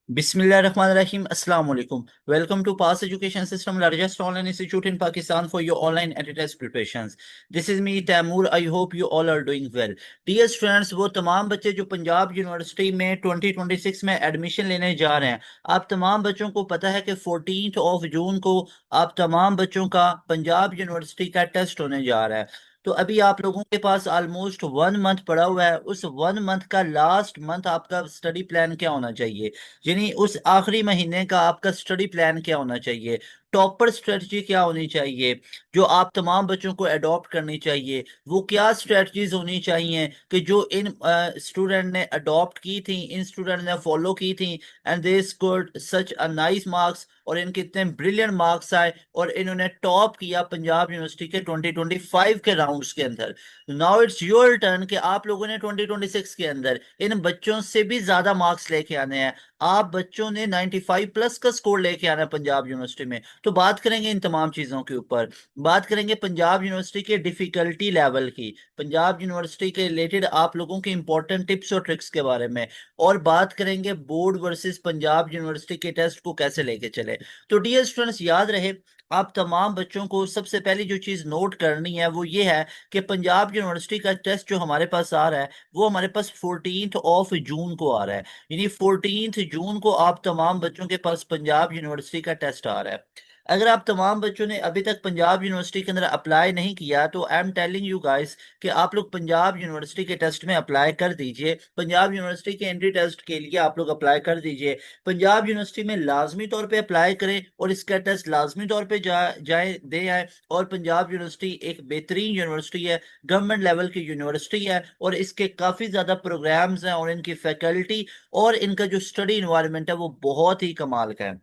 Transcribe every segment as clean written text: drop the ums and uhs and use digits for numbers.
Bismillahirrahmanirrahim. Assalamu alaikum. Welcome to Pass Education System, largest online institute in Pakistan for your online anti-test preparations. This is me, Taimur. I hope you all are doing well. Dear students, वो तमाम बच्चे जो Punjab university में 2026 में admission लेने जा रहे हैं, आप तमाम बच्चों को पता है कि 14 जून को आप तमाम बच्चों का पंजाब यूनिवर्सिटी का टेस्ट होने जा रहा है। तो अभी आप लोगों के पास ऑलमोस्ट 1 मंथ पड़ा हुआ है। उस 1 मंथ का लास्ट मंथ आपका स्टडी प्लान क्या होना चाहिए, यानी उस आखिरी महीने का आपका स्टडी प्लान क्या होना चाहिए, टॉपर स्ट्रेटजी क्या होनी चाहिए जो आप तमाम बच्चों को अडॉप्ट करनी चाहिए, वो क्या स्ट्रेटजीज होनी चाहिए कि जो इन स्टूडेंट ने अडॉप्ट की थी, इन स्टूडेंट ने फॉलो की थी, and they scored such a nice marks, और इनके इतने ब्रिलियंट मार्क्स आए और इन्होंने टॉप किया पंजाब यूनिवर्सिटी के 2025 के राउंड्स के अंदर। नाउ इट्स योर टर्न कि आप लोगों ने 2026 के अंदर इन बच्चों से भी ज्यादा मार्क्स लेके आने हैं। आप बच्चों ने 95 प्लस का स्कोर लेके आना है पंजाब यूनिवर्सिटी में। तो बात करेंगे इन तमाम चीजों के ऊपर। बात करेंगे पंजाब यूनिवर्सिटी के डिफिकल्टी लेवल की, पंजाब यूनिवर्सिटी के रिलेटेड आप लोगों के इंपॉर्टेंट टिप्स और ट्रिक्स के बारे में, और बात करेंगे बोर्ड वर्सेस पंजाब यूनिवर्सिटी के टेस्ट को कैसे लेके चले। तो डियर स्टूडेंट्स, याद रहे, आप तमाम बच्चों को सबसे पहली जो चीज नोट करनी है वो ये है कि पंजाब यूनिवर्सिटी का टेस्ट जो हमारे पास आ रहा है वो हमारे पास 14 जून को आ रहा है। यानी 14 जून को आप तमाम बच्चों के पास पंजाब यूनिवर्सिटी का टेस्ट आ रहा है। अगर आप तमाम बच्चों ने अभी तक पंजाब यूनिवर्सिटी के अंदर अप्लाई नहीं किया तो I am telling you guys कि आप लोग पंजाब यूनिवर्सिटी के टेस्ट में अप्लाई कर दीजिए। पंजाब यूनिवर्सिटी के एंट्री टेस्ट के लिए आप लोग अप्लाई कर दीजिए। पंजाब यूनिवर्सिटी में लाजमी तौर पे अप्लाई करें और इसका टेस्ट लाजमी तौर पे जाए दे आए। और पंजाब यूनिवर्सिटी एक बेहतरीन यूनिवर्सिटी है, गवर्नमेंट लेवल की यूनिवर्सिटी है, और इसके काफ़ी ज़्यादा प्रोग्राम्स हैं और इनकी फैकल्टी और इनका जो स्टडी इन्वायरमेंट है वो बहुत ही कमाल का है।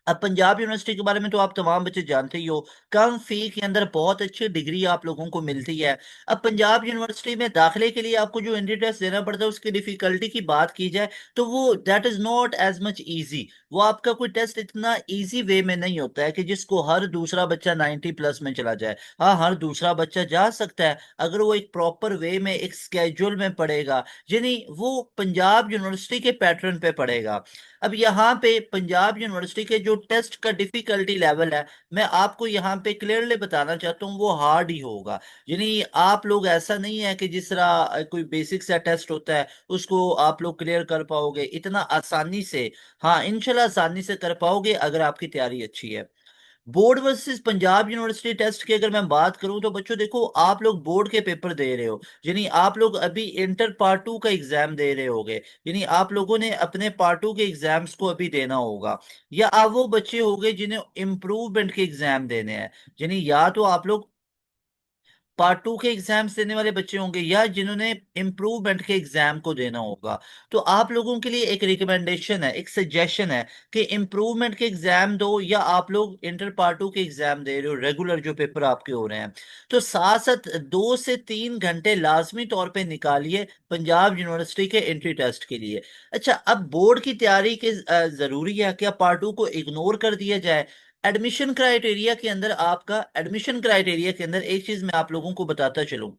अब पंजाब यूनिवर्सिटी के बारे में तो आप तमाम बच्चे जानते ही हो, कम फी के अंदर बहुत अच्छी डिग्री आप लोगों को मिलती है। अब पंजाब यूनिवर्सिटी में दाखिले के लिए आपको जो एंट्री टेस्ट देना पड़ता है उसकी डिफिकल्टी की बात की जाए तो वो that is not as much easy. वो आपका कोई टेस्ट इतना इजी वे में नहीं होता है कि जिसको हर दूसरा बच्चा 90 प्लस में चला जाए। हाँ, हर दूसरा बच्चा जा सकता है अगर वो एक प्रॉपर वे में एक स्केड्यूल में पढ़ेगा, यानी वो पंजाब यूनिवर्सिटी के पैटर्न पे पढ़ेगा। अब यहाँ पे पंजाब यूनिवर्सिटी के जो टेस्ट का डिफिकल्टी लेवल है, मैं आपको यहाँ पे क्लियरली बताना चाहता हूँ वो हार्ड ही होगा। यानी आप लोग, ऐसा नहीं है कि जिस तरह कोई बेसिक सा टेस्ट होता है उसको आप लोग क्लियर कर पाओगे इतना आसानी से। हाँ, इंशाल्लाह आसानी से कर पाओगे अगर आपकी तैयारी अच्छी है। Board versus Punjab university test की अगर मैं बात करूं तो बच्चों देखो, आप लोग बोर्ड के पेपर दे रहे हो, यानी आप लोग अभी इंटर पार्ट 2 का एग्जाम दे रहे होगे, यानी आप लोगों ने अपने पार्ट 2 के एग्जाम्स को अभी देना होगा। या आप वो बच्चे होंगे जिन्हें इम्प्रूवमेंट के एग्जाम देने हैं, यानी या तो आप लोग पार्ट 2 के एग्जाम्स देने वाले बच्चे होंगे या जिन्होंने इम्प्रूवमेंट के एग्जाम को देना होगा। तो आप लोगों के लिए एक रिकमेंडेशन है, एक सजेशन है कि इम्प्रूवमेंट के एग्जाम दो, या आप लोग इंटर पार्ट 2 के एग्जाम दे रहे हो, रेगुलर जो पेपर आपके हो रहे हैं, तो साथ साथ 2 से 3 घंटे लाजमी तौर पे निकालिए पंजाब यूनिवर्सिटी के एंट्री टेस्ट के लिए। अच्छा, अब बोर्ड की तैयारी के जरूरी है क्या पार्ट 2 को इग्नोर कर दिया जाए? एडमिशन क्राइटेरिया के अंदर, आपका एडमिशन क्राइटेरिया के अंदर एक चीज मैं आप लोगों को बताता चलूं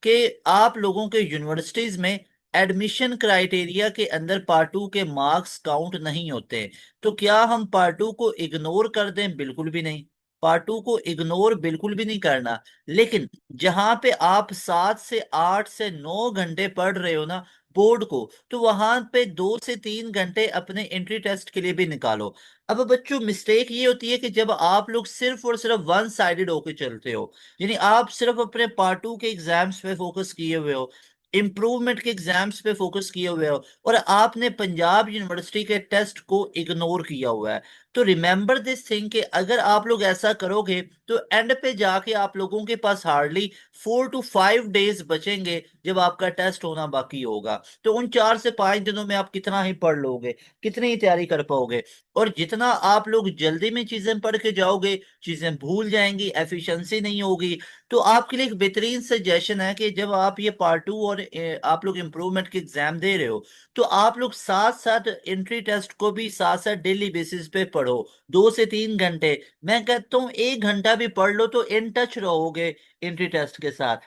कि आप लोगों के यूनिवर्सिटीज में एडमिशन क्राइटेरिया के अंदर पार्ट 2 के मार्क्स काउंट नहीं होते। तो क्या हम पार्ट 2 को इग्नोर कर दें? बिल्कुल भी नहीं। पार्ट 2 को इग्नोर बिल्कुल भी नहीं करना। लेकिन जहां पे आप 7 से 8 से 9 घंटे पढ़ रहे हो ना बोर्ड को, तो वहां पे 2 से 3 घंटे अपने एंट्री टेस्ट के लिए भी निकालो। अब बच्चों, मिस्टेक ये होती है कि जब आप लोग सिर्फ और सिर्फ वन साइडेड होके चलते हो, यानी आप सिर्फ अपने पार्ट 2 के एग्जाम्स पे फोकस किए हुए हो, इम्प्रूवमेंट के एग्जाम्स पे फोकस किए हुए हो, और आपने पंजाब यूनिवर्सिटी के टेस्ट को इग्नोर किया हुआ है। तो रिमेंबर दिस थिंग कि अगर आप लोग ऐसा करोगे तो एंड पे जाके आप लोगों के पास हार्डली 4 to 5 डेज बचेंगे जब आपका टेस्ट होना बाकी होगा। तो उन 4 से 5 दिनों में आप कितना ही पढ़ लोगे, कितनी ही तैयारी कर पाओगे? और जितना आप लोग जल्दी में चीजें पढ़ के जाओगे, चीजें भूल जाएंगी, एफिशिएंसी नहीं होगी। तो आपके लिए एक बेहतरीन सजेशन है कि जब आप ये पार्ट 2 और आप लोग इम्प्रूवमेंट के एग्जाम दे रहे हो तो आप लोग साथ साथ एंट्री टेस्ट को भी साथ साथ डेली बेसिस पे पढ़ो। 2 से 3 घंटे, मैं कहता हूँ 1 घंटा भी पढ़ लो तो इन टच रहोगे एंट्री टेस्ट के साथ।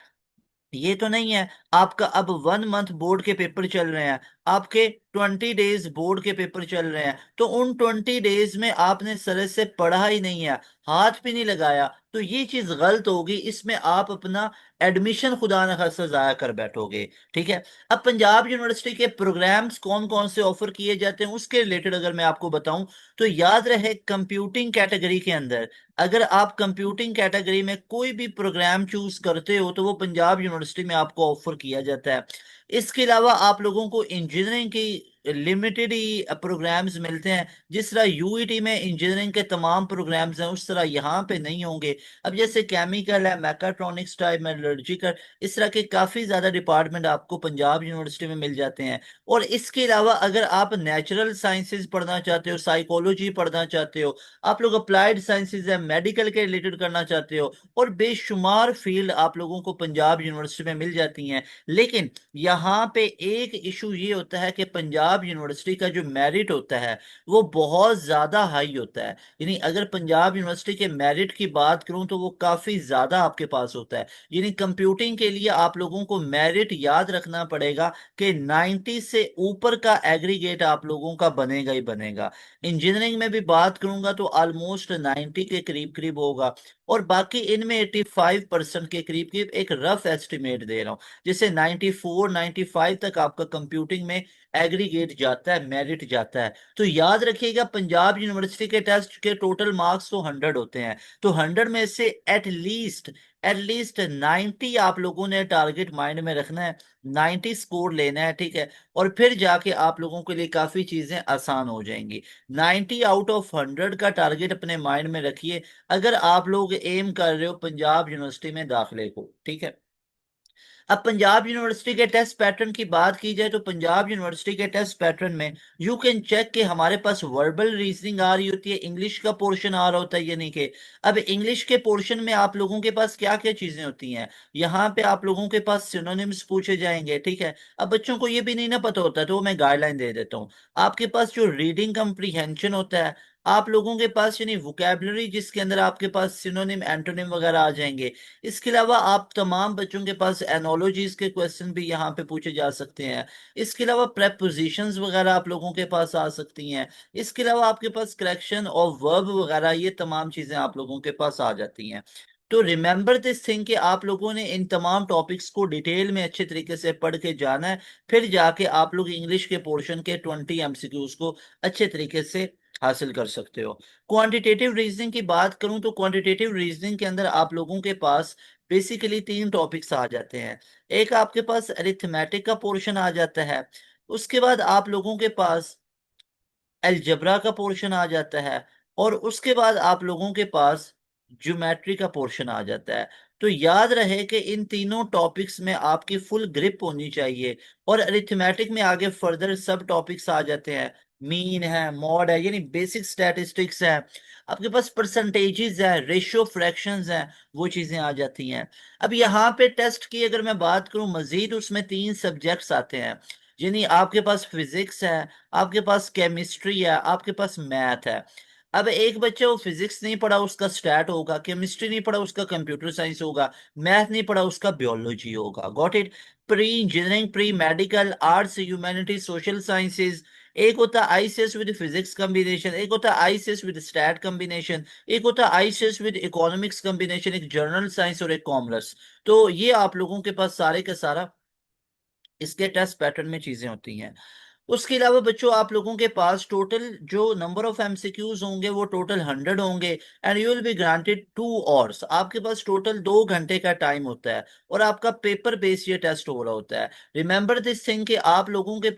ये तो नहीं है आपका अब 1 मंथ बोर्ड के पेपर चल रहे हैं, आपके 20 डेज बोर्ड के पेपर चल रहे हैं, तो उन 20 डेज में आपने सर से पढ़ा ही नहीं है, हाथ भी नहीं लगाया, तो ये चीज गलत होगी, इसमें आप अपना एडमिशन खुदा न खास्ता जाया कर बैठोगे। ठीक है। अब पंजाब यूनिवर्सिटी के प्रोग्राम्स कौन कौन से ऑफर किए जाते हैं उसके रिलेटेड अगर मैं आपको बताऊं, तो याद रहे कंप्यूटिंग कैटेगरी के अंदर अगर आप कंप्यूटिंग कैटेगरी में कोई भी प्रोग्राम चूज करते हो तो वो पंजाब यूनिवर्सिटी में आपको ऑफर किया जाता है। इसके अलावा आप लोगों को इंजीनियरिंग की लिमिटेड ही प्रोग्राम्स मिलते हैं, जिस तरह यूईटी में इंजीनियरिंग के तमाम प्रोग्राम्स हैं उस तरह यहाँ पे नहीं होंगे। अब जैसे केमिकल है, मैकाट्रॉनिक्स टाइप, मेटलर्जिकल, इस तरह के काफी ज्यादा डिपार्टमेंट आपको पंजाब यूनिवर्सिटी में मिल जाते हैं। और इसके अलावा अगर आप नेचुरल साइंसेज पढ़ना चाहते हो, साइकोलॉजी पढ़ना चाहते हो, आप लोग अप्लाइड साइंसेज है, मेडिकल के रिलेटेड करना चाहते हो, और बेशुमार फील्ड आप लोगों को पंजाब यूनिवर्सिटी में मिल जाती हैं। लेकिन यहाँ पे एक इशू ये होता है कि पंजाब यूनिवर्सिटी का जो मेरिट होता है वो बहुत ज्यादा हाई होता है। यानी अगर पंजाब यूनिवर्सिटी के मेरिट की बात करूं तो वो काफी ज्यादा आपके पास होता है। यानी कंप्यूटिंग के लिए आप लोगों को मेरिट याद रखना पड़ेगा कि 90 से ऊपर का एग्रीगेट आप लोगों का बनेगा ही बनेगा। इंजीनियरिंग में भी बात करूंगा तो ऑलमोस्ट 90 के करीब करीब होगा, और बाकी इनमें 85% के करीब करीब एक रफ एस्टिमेट दे रहा हूँ, जैसे 94 95 तक आपका कंप्यूटिंग में एग्रीगेट जाता है, मेरिट जाता है। तो याद रखिएगा पंजाब यूनिवर्सिटी के टेस्ट के टोटल मार्क्स तो 100 होते हैं, तो 100 में से एटलीस्ट 90 आप लोगों ने टारगेट माइंड में रखना है, 90 स्कोर लेना है। ठीक है। और फिर जाके आप लोगों के लिए काफी चीजें आसान हो जाएंगी। 90 आउट ऑफ 100 का टारगेट अपने माइंड में रखिए अगर आप लोग एम कर रहे हो पंजाब यूनिवर्सिटी में दाखिले को। ठीक है। अब पंजाब यूनिवर्सिटी के टेस्ट पैटर्न की बात की जाए तो पंजाब यूनिवर्सिटी के टेस्ट पैटर्न में यू कैन चेक कि हमारे पास वर्बल रीजनिंग आ रही होती है, इंग्लिश का पोर्शन आ रहा होता है, यानी कि अब इंग्लिश के पोर्शन में आप लोगों के पास क्या क्या चीजें होती हैं, यहाँ पे आप लोगों के पास सिनोनिम्स पूछे जाएंगे। ठीक है। अब बच्चों को ये भी नहीं ना पता होता तो मैं गाइडलाइन दे देता हूँ। आपके पास जो रीडिंग कम्प्रीहेंशन होता है आप लोगों के पास, यानी वोकैबुलरी जिसके अंदर आपके पास सिनोनिम एंटोनिम वगैरह आ जाएंगे। इसके अलावा आप तमाम बच्चों के पास एनोलॉजीज के क्वेश्चन भी यहाँ पे पूछे जा सकते हैं। इसके अलावा प्रेपोजिशंस वगैरह आप लोगों के पास आ सकती हैं। इसके अलावा आपके पास करेक्शन और वर्ब वगैरह ये तमाम चीजें आप लोगों के पास आ जाती हैं। तो रिमेंबर दिस थिंग कि आप लोगों ने इन तमाम टॉपिक्स को डिटेल में अच्छे तरीके से पढ़ के जाना है, फिर जाके आप लोग इंग्लिश के पोर्शन के 20 MCQs को अच्छे तरीके से हासिल कर सकते हो। क्वांटिटेटिव रीजनिंग की बात करूं तो क्वांटिटेटिव रीजनिंग के अंदर आप लोगों के पास बेसिकली 3 टॉपिक्स आ जाते हैं। एक आपके पास अरिथमेटिक का पोर्शन आ जाता है, उसके बाद आप लोगों के पास अलजबरा का पोर्शन आ जाता है, और उसके बाद आप लोगों के पास ज्योमेट्री का पोर्शन आ जाता है। तो याद रहे कि इन तीनों टॉपिक्स में आपकी फुल ग्रिप होनी चाहिए। और अरिथमेटिक में आगे फर्दर सब टॉपिक्स आ जाते हैं, मीन है, मॉड है, यानी बेसिक स्टैटिस्टिक्स है, आपके पास परसेंटेजेस है, रेशियो फ्रैक्शंस हैं, वो चीजें आ जाती हैं। अब यहाँ पे टेस्ट की अगर मैं बात करूं मजीद, उसमें 3 सब्जेक्ट्स आते हैं, यानी आपके पास फिजिक्स है, आपके पास केमिस्ट्री है, आपके पास मैथ है। अब एक बच्चे वो फिजिक्स नहीं पढ़ा उसका स्टैट होगा, केमिस्ट्री नहीं पढ़ा उसका कंप्यूटर साइंस होगा, मैथ नहीं पढ़ा उसका बायोलॉजी होगा। Got it. Pre engineering, pre medical, arts, humanity, social sciences, एक होता है आईसीएस विद फिजिक्स कॉम्बिनेशन, एक होता है आईसीएस विद स्टैट कॉम्बिनेशन, एक होता है आईसीएस विद इकोनॉमिक्स कॉम्बिनेशन, एक जर्नल साइंस और एक कॉमर्स। तो ये आप लोगों के पास सारे का सारा इसके टेस्ट पैटर्न में चीजें होती हैं। उसके अलावा बच्चों आप लोगों के पास टोटल जो नंबर ऑफ एमसीक्यूज होंगे वो टोटल 100 होंगे, and you will be granted 2 hours. आपके पास टोटल 2 घंटे का टाइम होता है, और आपका पेपर बेस्ड ये टेस्ट हो रहा होता है। रिमेंबर दिस थिंग कि आप लोगों के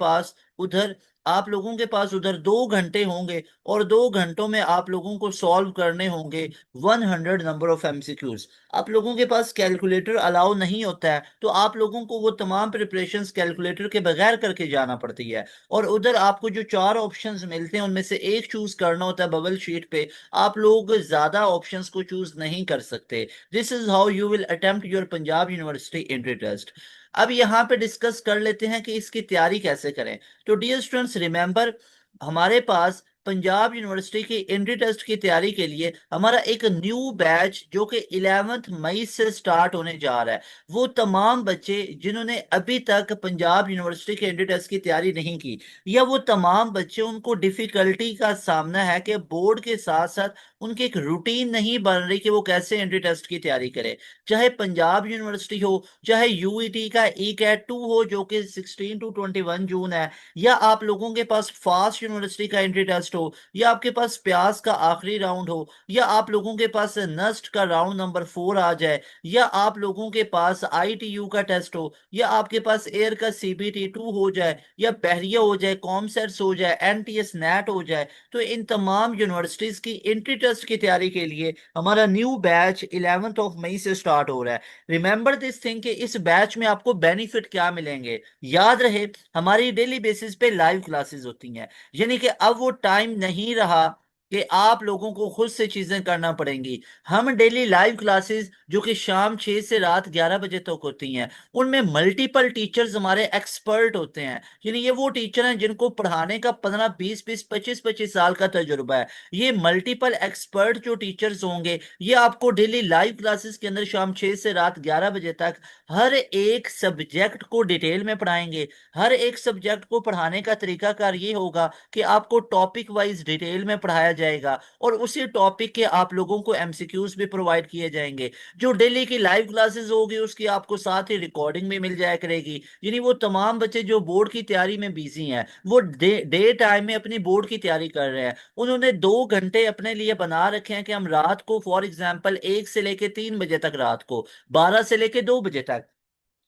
पास उधर 2 घंटे होंगे, और 2 घंटों में आप लोगों को सॉल्व करने होंगे 100 नंबर ऑफ एमसीक्यूज। आप लोगों के पास कैलकुलेटर अलाउ नहीं होता है, तो आप लोगों को वो तमाम प्रिपरेशंस कैलकुलेटर के बगैर करके जाना पड़ती है। और उधर आपको जो 4 ऑप्शंस मिलते हैं उनमें से एक चूज करना होता है बबल शीट पे, आप लोग ज्यादा ऑप्शंस को चूज नहीं कर सकते। This is how you will attempt your Punjab university entry test. अब यहाँ पे डिस्कस कर लेते हैं कि इसकी तैयारी कैसे करें। तो डियर स्टूडेंट्स रिमेंबर, हमारे पास पंजाब यूनिवर्सिटी की एंट्री टेस्ट की तैयारी के लिए हमारा एक न्यू बैच जो कि 11 मई से स्टार्ट होने जा रहा है। वो तमाम बच्चे जिन्होंने अभी तक पंजाब यूनिवर्सिटी के एंट्री टेस्ट की तैयारी नहीं की, या वो तमाम बच्चे उनको डिफिकल्टी का सामना है कि बोर्ड के साथ साथ उनकी एक रूटीन नहीं बन रही कि वो कैसे एंट्री टेस्ट की तैयारी करें। चाहे पंजाब यूनिवर्सिटी हो, चाहे यूईटी का ई कैट 2 हो जो कि 16 to 21 जून है, या आप लोगों के पास फास्ट यूनिवर्सिटी का एंट्री टेस्ट हो, या आपके पास प्यास का आखिरी राउंड हो, या आप लोगों के पास नस्ट का राउंड नंबर 4 आ जाए, या आप लोगों के पास आईटीयू का टेस्ट हो, या आपके पास एयर का सीबीटी 2 हो जाए, या बहरिया हो जाए, कॉमसेट्स हो जाए, एनटीएस नेट हो जाए, तो इन तमाम यूनिवर्सिटीज की एंट्री टेस्ट की तैयारी के लिए हमारा न्यू बैच 11 मई से स्टार्ट हो रहा है। रिमेंबर दिस थिंग कि इस बैच में आपको बेनिफिट क्या मिलेंगे। याद रहे, हमारी डेली बेसिस पे लाइव क्लासेस होती हैं, यानी कि अब वो टाइम नहीं रहा कि आप लोगों को खुद से चीजें करना पड़ेंगी। हम डेली लाइव क्लासेस जो कि शाम 6 से रात 11 बजे तक होती हैं, उनमें मल्टीपल टीचर्स हमारे एक्सपर्ट होते हैं, यानी ये वो टीचर हैं जिनको पढ़ाने का 15 20 20 25 25 साल का तजुर्बा है। ये मल्टीपल एक्सपर्ट जो टीचर्स होंगे, ये आपको डेली लाइव क्लासेस के अंदर शाम 6 से रात 11 बजे तक हर एक सब्जेक्ट को डिटेल में पढ़ाएंगे। हर एक सब्जेक्ट को पढ़ाने का तरीकाकार ये होगा कि आपको टॉपिक वाइज डिटेल में पढ़ाया जाएगा, और उसी टॉपिक के आप लोगों को एमसीक्यूज भी प्रोवाइड किए जाएंगे। जो डेली की लाइव क्लासेस होगी उसकी आपको साथ ही रिकॉर्डिंग भी मिल जाया करेगी। यानी वो तमाम बच्चे जो बोर्ड की तैयारी में बिजी हैं, वो डे टाइम में अपनी बोर्ड की तैयारी कर रहे हैं, उन्होंने 2 घंटे अपने लिए बना रखे हैं कि हम रात को फॉर एग्जाम्पल 1 से लेके 3 बजे तक, रात को 12 से लेके 2 बजे तक,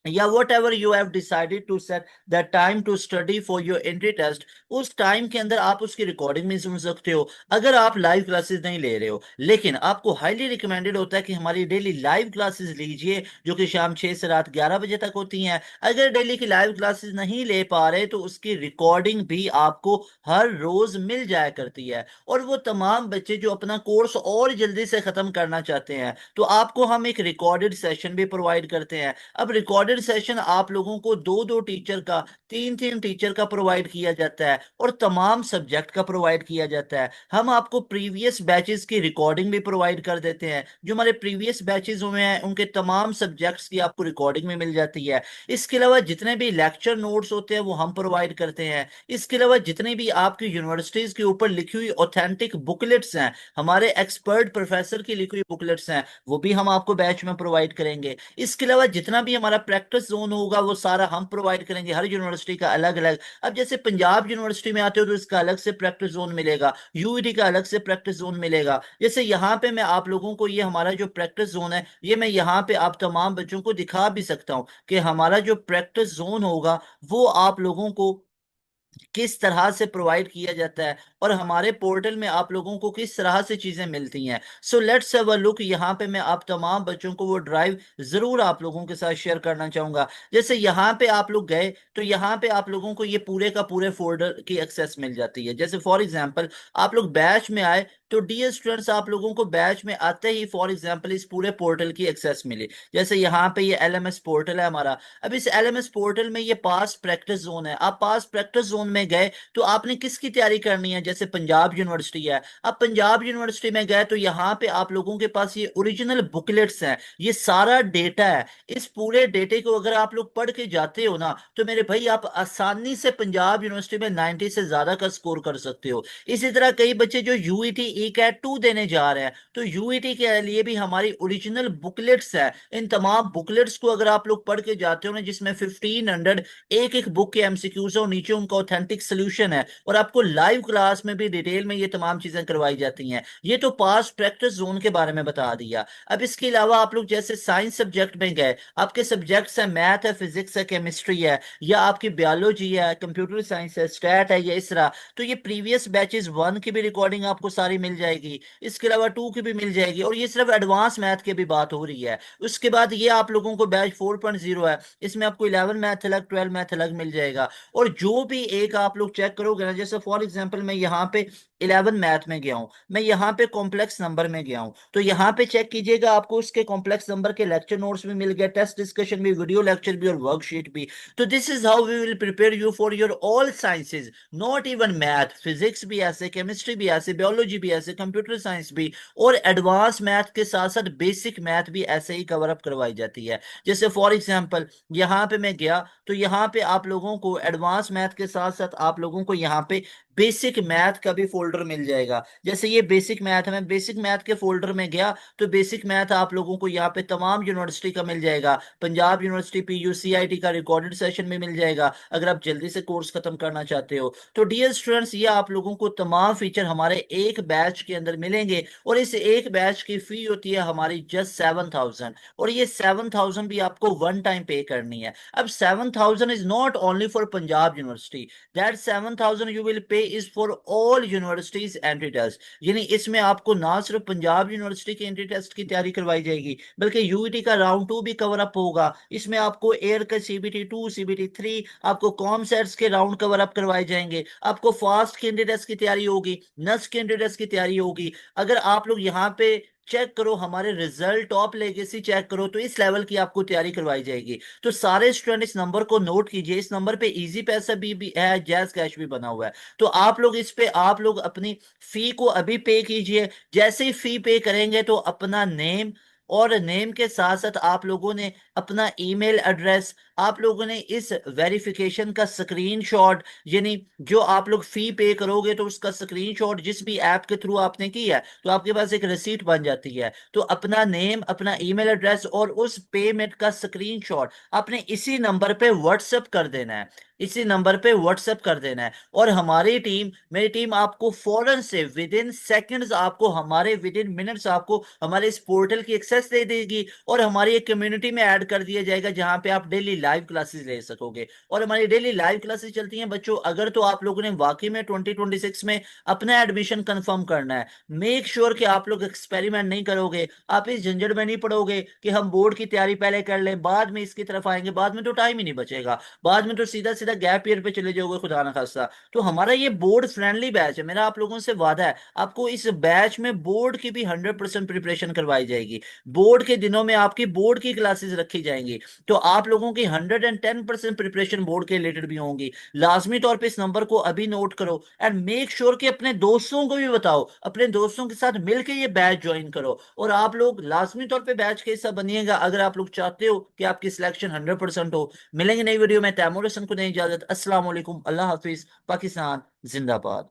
या whatever you have decided to set the time to study for your entry test, उस टाइम के अंदर आप उसकी रिकॉर्डिंग में सुन सकते हो अगर आप लाइव क्लासेस नहीं ले रहे हो। लेकिन आपको हाईली रिकमेंडेड होता है कि हमारी डेली लाइव क्लासेस लीजिए जो कि शाम 6 से रात 11 बजे तक होती हैं। अगर डेली की लाइव क्लासेस नहीं ले पा रहे तो उसकी रिकॉर्डिंग भी आपको हर रोज मिल जाया करती है। और वो तमाम बच्चे जो अपना कोर्स और जल्दी से खत्म करना चाहते हैं, तो आपको हम एक रिकॉर्डेड सेशन भी प्रोवाइड करते हैं। अब रिकॉर्डेड सेशन आप लोगों को दो दो टीचर का, तीन तीन टीचर का प्रोवाइड किया जाता है, और तमाम सब्जेक्ट का प्रोवाइड किया जाता है। हम आपको प्रीवियस बैचेस की रिकॉर्डिंग भी प्रोवाइड कर देते हैं। जो हमारे प्रीवियस बैचेस हुए हैं उनके तमाम सब्जेक्ट्स की आपको रिकॉर्डिंग में मिल जाती है। इसके अलावा जितने भी लेक्चर नोट्स होते हैं वो हम प्रोवाइड करते हैं। इसके अलावा जितने भी आपकी यूनिवर्सिटीज के ऊपर लिखी हुई ऑथेंटिक बुकलेट्स हैं, हमारे एक्सपर्ट प्रोफेसर की लिखी हुई बुकलेट्स हैं, वो भी हम आपको बैच में प्रोवाइड करेंगे। इसके अलावा जितना भी हमारा प्रैक्टिस जोन होगा वो सारा हम प्रोवाइड करेंगे, हर यूनिवर्सिटी का अलग अलग। अब जैसे पंजाब यूनिवर्सिटी में आते हो तो इसका अलग से प्रैक्टिस जोन मिलेगा, यूईटी का अलग से प्रैक्टिस जोन मिलेगा। जैसे यहाँ पे मैं आप लोगों को ये हमारा जो प्रैक्टिस जोन है, ये मैं यहाँ पे आप तमाम बच्चों को दिखा भी सकता हूँ कि हमारा जो प्रैक्टिस जोन होगा वो आप लोगों को किस तरह से प्रोवाइड किया जाता है, और हमारे पोर्टल में आप लोगों को किस तरह से चीजें मिलती हैं। So let's have a look. यहाँ पे मैं आप तमाम बच्चों को वो ड्राइव जरूर आप लोगों के साथ शेयर करना चाहूंगा। जैसे यहाँ पे आप लोग गए तो यहाँ पे आप लोगों को ये पूरे का पूरे फोल्डर की एक्सेस मिल जाती है। जैसे फॉर एग्जांपल आप लोग बैच में आए तो डियर स्टूडेंट्स आप लोगों को बैच में आते ही फॉर एग्जांपल इस पूरे पोर्टल की एक्सेस मिली। जैसे यहाँ पे ये एलएमएस पोर्टल है हमारा। अब इस एलएमएस पोर्टल में ये पास प्रैक्टिस जोन है। आप पास प्रैक्टिस जोन में गए तो आपने किसकी तैयारी करनी है, जैसे पंजाब यूनिवर्सिटी है। अब पंजाब यूनिवर्सिटी में गए तो यहाँ पे आप लोगों के पास ये ओरिजिनल बुकलेट्स हैं, ये सारा डेटा है। इस पूरे डेटे को अगर आप लोग पढ़ के जाते हो ना तो मेरे भाई आप आसानी से पंजाब यूनिवर्सिटी में 90 से ज्यादा का स्कोर कर सकते हो। इसी तरह कई बच्चे जो यूईटी ई कैट 2 देने जा रहे हैं, तो यूईटी के लिए भी हमारी ओरिजिनल बुकलेट्स है। इन तमाम बुकलेट्स को अगर आप लोग पढ़ के जाते हो ना, जिसमें 1500 एक एक बुक के एमसीक्यूज है और नीचे उनका ऑथेंटिक सोल्यूशन है, और आपको लाइव क्लास में भी डिटेल में ये तमाम चीजें करवाई जाती हैं। ये तो पास प्रैक्टिस जोन के बारे में बता दिया। अब इसके अलावा आप लोग जैसे साइंस सब्जेक्ट में गए, आपके सब्जेक्ट्स है मैथ है, फिजिक्स है, केमिस्ट्री है, या आपकी बायोलॉजी है, कंप्यूटर साइंस है, स्टैट है, या इस तरह, तो ये प्रीवियस बैचेस 1 की भी रिकॉर्डिंग आपको सारी मिल जाएगी। इसके अलावा 2 की भी मिल जाएगी, और ये सिर्फ एडवांस मैथ की भी बात हो रही है। उसके बाद ये आप लोगों को बैच 4.0 है, इसमें आपको 11 मैथ अलग, 12 मैथ अलग मिल जाएगा। और जो भी का आप लोग चेक करोगे ना, जैसे फॉर एग्जांपल मैं यहाँ पे 11 मैथ में गया हूँ, मैं यहाँ पे कॉम्प्लेक्स नंबर में गया हूँ, तो यहाँ पे चेक कीजिएगा आपको उसके कॉम्प्लेक्स नंबर के लेक्चर नोट्स भी मिल गए, टेस्ट डिस्कशन भी, वीडियो लेक्चर भी और वर्कशीट भी। तो this is how we will prepare you for your all sciences, not even math, physics भी ऐसे, केमिस्ट्री भी ऐसे, बायोलॉजी भी ऐसे, कंप्यूटर साइंस भी, और एडवांस मैथ के साथ साथ बेसिक मैथ भी ऐसे ही कवर अप करवाई जाती है। जैसे फॉर एग्जांपल यहाँ पे मैं गया, तो यहाँ पे आप लोगों को एडवांस मैथ के साथ साथ आप लोगों को यहाँ पे बेसिक मैथ का भी फोल्डर मिल जाएगा। जैसे ये बेसिक मैथ है, मैं बेसिक मैथ के फोल्डर में गया, तो बेसिक मैथ आप लोगों को यहाँ पे तमाम यूनिवर्सिटी का मिल जाएगा, पंजाब यूनिवर्सिटी, पीयू, सीआईटी का रिकॉर्डेड सेशन में मिल जाएगा अगर आप जल्दी से कोर्स खत्म करना चाहते हो। तो डियर स्टूडेंट्स, ये आप लोगों को तमाम फीचर हमारे एक बैच के अंदर मिलेंगे, और इस एक बैच की फी होती है हमारी जस्ट 7,000, और ये 7,000 भी आपको वन टाइम पे करनी है। अब 7,000 is not only for Punjab university, that 7,000 you will pay is for all universities entry test. यानी इसमें आपको ना सिर्फ पंजाब यूनिवर्सिटी के एंट्री टेस्ट की तैयारी करवाई जाएगी, बल्कि यूईटी का राउंड 2 भी कवर अप होगा। इसमें आपको एयर का CBT 2, CBT 3, आपको कॉम सेट्स के राउंड कवर अप करवाए जाएंगे, आपको फास्ट के एंट्री टेस्ट की तैयारी होगी, नस के एंट्री टेस्ट की तैयारी होगी। अगर आप लोग यहाँ पे चेक करो हमारे रिजल्ट, टॉप लेगेसी चेक करो, तो इस लेवल की आपको तैयारी करवाई जाएगी। तो सारे स्टूडेंट इस नंबर को नोट कीजिए, इस नंबर पे इजी पैसा भी है, जैज कैश भी बना हुआ है। तो आप लोग इस पे आप लोग अपनी फी को अभी पे कीजिए। जैसे ही फी पे करेंगे तो अपना नेम, और नेम के साथ साथ आप लोगों ने अपना ईमेल एड्रेस, आप लोगों ने इस वेरिफिकेशन का स्क्रीनशॉट, यानी जो आप लोग फी पे करोगे तो उसका स्क्रीनशॉट जिस भी ऐप के थ्रू आपने की है, तो आपके पास एक रिसीट बन जाती है। तो अपना नेम, अपना ईमेल एड्रेस और उस पेमेंट का स्क्रीनशॉट आपने इसी नंबर पे व्हाट्सएप कर देना है, इसी नंबर पे व्हाट्सएप कर देना है। और हमारी टीम, मेरी टीम आपको फौरन से विद इन सेकेंड्स, आपको हमारे विद इन मिनट्स आपको हमारे इस पोर्टल की एक्सेस दे देगी, और हमारी एक कम्युनिटी में ऐड कर दिया जाएगा जहां पे आप डेली लाइव क्लासेस ले सकोगे। और हमारी डेली लाइव क्लासेस चलती हैं बच्चों, अगर तो आप लोगों ने वाकई में 2026 में अपना एडमिशन कंफर्म करना है, मेक श्योर कि आप लोग एक्सपेरिमेंट नहीं करोगे, आप इस झंझट में नहीं पड़ोगे कि हम बोर्ड की तैयारी पहले कर लें बाद में इसकी तरफ आएंगे, बाद में तो टाइम ही नहीं बचेगा, बाद में तो सीधा सीधा गैप ईयर पे चले जाओगे खुदा ना खास्ता। तो हमारा ये बोर्ड फ्रेंडली बैच है, मेरा आप लोगों से वादा है, आपको इस बैच में बोर्ड की भी 100% प्रिपरेशन करवाई जाएगी। बोर्ड के दिनों में आपकी बोर्ड की क्लासेस रखी जाएंगी, तो आप लोगों की 110% प्रिपरेशन बोर्ड के रिलेटेड भी होंगी। लाजमी तौर पे इस नंबर को अभी नोट करो, एंड मेक श्योर कि अपने दोस्तों को भी बताओ, अपने दोस्तों के साथ मिलकर ये बैच ज्वाइन करो, और आप लोग लाजमी तौर पे बैच के हिस्सा बनिएगा अगर आप लोग चाहते हो कि आपकी सिलेक्शन 100% हो। मिलेंगे नई वीडियो में, तैमूर हसन को नई इजाजत। अस्सलाम वालेकुम, अल्लाह हाफिज, पाकिस्तान जिंदाबाद।